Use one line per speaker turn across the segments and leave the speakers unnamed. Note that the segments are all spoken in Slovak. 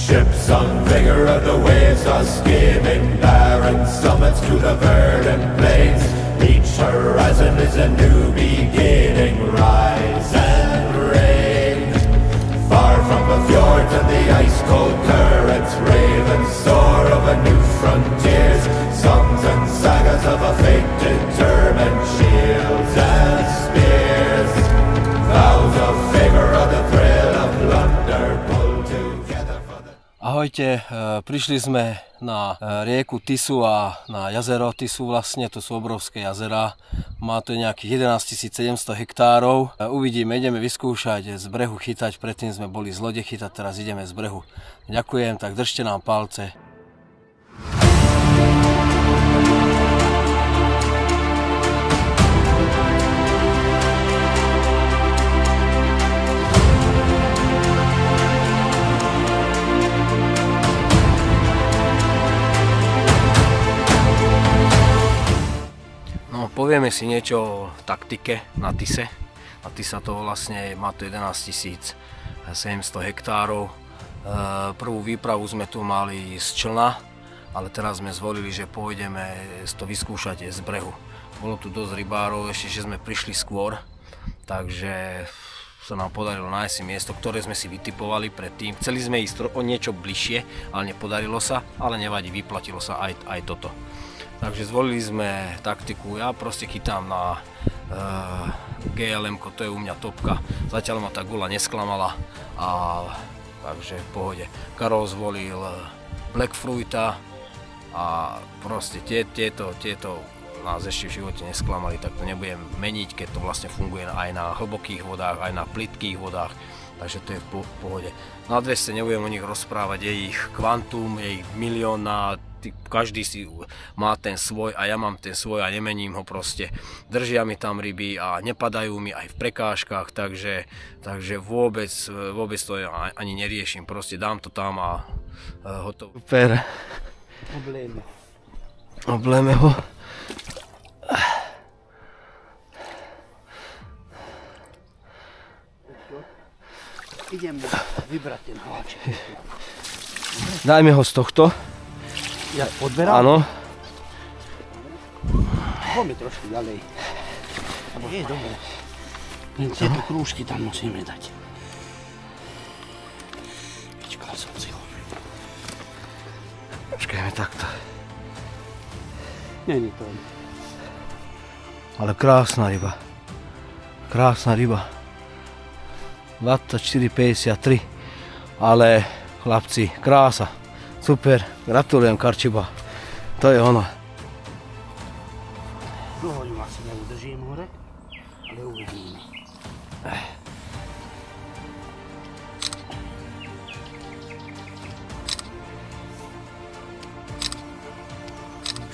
Ships on vigor of the waves are skimming barren summits to the verdant plains. Each horizon is a new beginning. Rise and reign. Far from the fjords and the ice-cold currents, ravens soar over new frontiers. Songs and sagas of a fate determined, shields and spears. Vows of favor of the thrill of plunder pull together for the...
Ahojte, prišli sme na rieku Tisu a na jazero Tisu vlastne, to sú obrovské jazera. Má to nejakých 11 700 hektárov. Uvidíme, ideme vyskúšať z brehu chytať, predtým sme boli z lode chytať, teraz ideme z brehu. Ďakujem, tak držte nám palce. Povieme si niečo o taktike na Tise. Na Tisa to vlastne má to 11 700 hektárov. Prvú výpravu sme tu mali z člna, ale teraz sme zvolili, že pôjdeme to vyskúšať z brehu. Bolo tu dosť rybárov, ešte že sme prišli skôr, takže sa nám podarilo nájsť si miesto, ktoré sme si vytipovali predtým. Chceli sme ísť o niečo bližšie, ale nepodarilo sa, ale nevadí, vyplatilo sa aj toto. Takže zvolili sme taktiku, ja proste chytám na GLM-ko, to je u mňa topka. Zatiaľ ma tá gula nesklamala, takže v pohode. Karol zvolil Black Fruita a proste tieto nás ešte v živote nesklamali, tak to nebudem meniť, keď to vlastne funguje aj na hlbokých vodách, aj na plytkých vodách. Takže to je v pohode. Na 200 nebudem o nich rozprávať, je ich kvantum, je ich milión, každý si má ten svoj a ja mám ten svoj a nemením ho proste. Držia mi tam ryby a nepadajú mi aj v prekážkach, takže vôbec to ani neriešim, proste dám to tam a hotovo. Super. Oblejme ho.
Idem vybrať ten háček.
Dajme ho z tohto.
Ja odberám?
Áno.
Poďme trošku ďalej. Je dobré. Len tieto krúžky tam musíme dať. Vyčkal som si ho.
Počkajme takto.
Není to.
Ale krásna ryba. Krásna ryba. 24,53. Ale chlapci, krása. Super, gratulujem Karčiba. To je ono.
Dlho ju asi neudržím hore, ale uvidíme.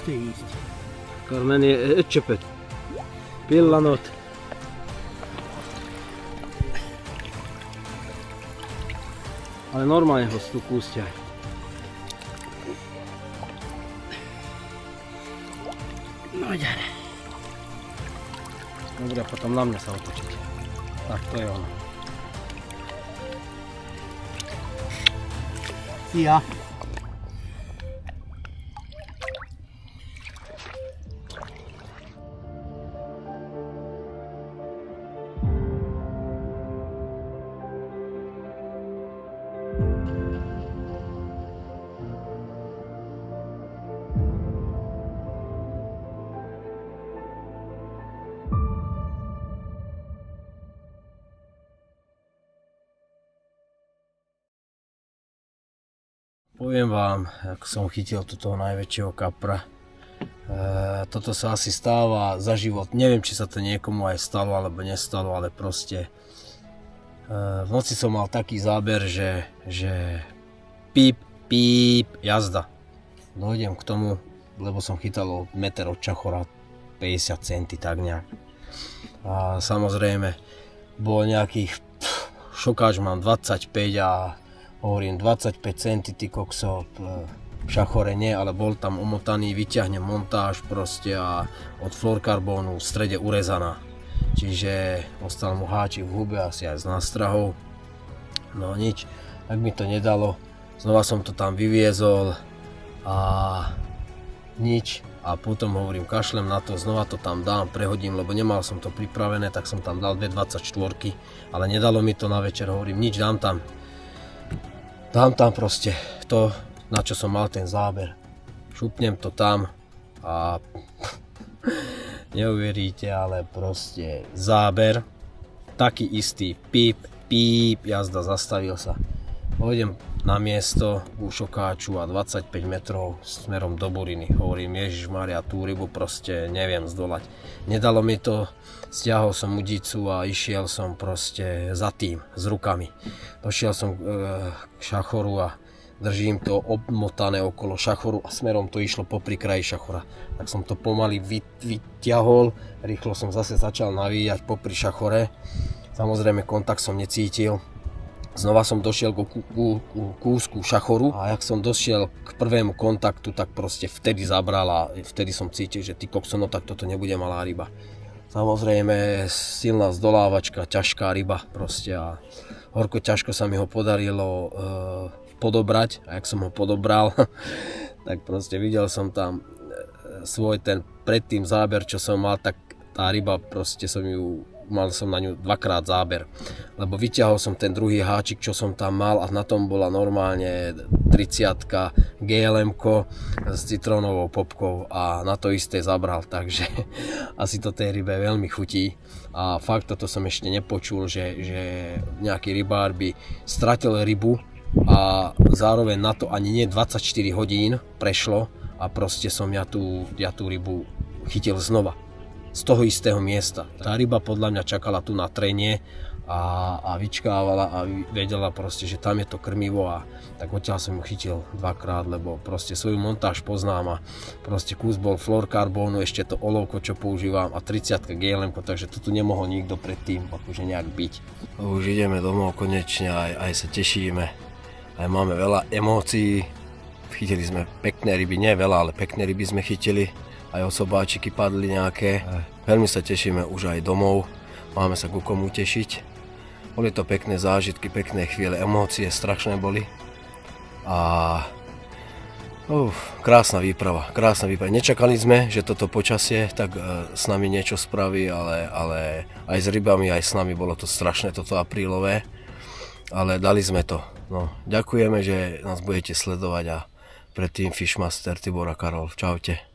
Chce ísť.
Carmen je čepet. Pillanot. Ale normálne ho tu kúsťaj.
No ďalej.
Dobre, potom na mňa sa otočiť. Tak, to je ono.
Ja.
Poviem vám, ako som chytil toho najväčšieho kapra. Toto sa asi stáva za život. Neviem, či sa to niekomu aj stalo, alebo nestalo, ale proste v noci som mal taký záber, že píp, píp, jazda. Dojdem k tomu, lebo som chytal meter od čachora, 50 centy, tak nejak. A samozrejme, bol nejakých, šokáč mám 25 a hovorím 25 centy, ty kokso, v šachore nie, ale bol tam omotaný, vyťahnem montáž proste a od fluorkarbónu v strede urezaná. Čiže ostal mu háčik v hube, asi aj s nástrahou. No nič, tak mi to nedalo. Znova som to tam vyviezol a nič. A potom hovorím, kašlem na to, znova to tam dám, prehodím, lebo nemal som to pripravené, tak som tam dal 2,24, ale nedalo mi to na večer, hovorím, nič, dám tam proste to, na čo som mal ten záber. Šupnem to tam a neuveríte, ale proste záber, taký istý, píp, jazda, zastavil sa. Pôjdem na miesto u šokáču a 25 metrov smerom do buriny. Hovorím, Ježišmaria, tú rybu proste neviem zdolať. Nedalo mi to, stiahol som udicu a išiel som proste za tým, s rukami. Došiel som k šachoru a držím to obmotané okolo šachoru a smerom to išlo popri kraji šachora. Tak som to pomaly vyťahol, rýchlo som zase začal navíjať popri šachore. Samozrejme kontakt som necítil. Znova som došiel ku kúsku šachoru a jak som došiel k prvému kontaktu, tak proste vtedy zabral a vtedy som cítil, že ty kokso, no tak toto nebude malá ryba. Samozrejme silná zdolávačka, ťažká ryba proste a horko ťažko sa mi ho podarilo podobrať a jak som ho podobral, tak proste videl som tam svoj ten predtým záber, čo som mal, tak tá ryba proste mal som na ňu dvakrát záber, lebo vyťahol som ten druhý háčik, čo som tam mal a na tom bola normálne 30-ka GLM-ko s citrónovou popkou a na to isté zabral, takže asi to tej rybe veľmi chutí a fakt toto som ešte nepočul, že nejaký rybár by stratil rybu a zároveň na to ani nie 24 hodín prešlo a proste som ja tú rybu chytil znova. Z toho istého miesta. Tá ryba podľa mňa čakala tu na trenie a vyčkávala a vedela proste, že tam je to krmivo a tak odtiaľ som ju chytil dvakrát, lebo proste svoju montáž poznám a proste kus bol fluorkarbónu, ešte to olovko, čo používam a 30-ka GLM, takže to tu nemohol nikto predtým akože nejak byť. Už ideme domov konečne, aj sa tešíme, aj máme veľa emócií, chytili sme pekné ryby, nie veľa, ale pekné ryby sme chytili. Aj osobáčiky padli nejaké. Veľmi sa tešíme už aj domov. Máme sa ku komu tešiť. Boli to pekné zážitky, pekné chvíle, emócie strašné boli. A krásna výprava. Nečakali sme, že toto počasie tak s nami niečo spraví, ale aj s rybami, aj s nami bolo to strašné, toto aprílové. Ale dali sme to. No, ďakujeme, že nás budete sledovať a predtým Fishmaster Tibor a Karol. Čaute.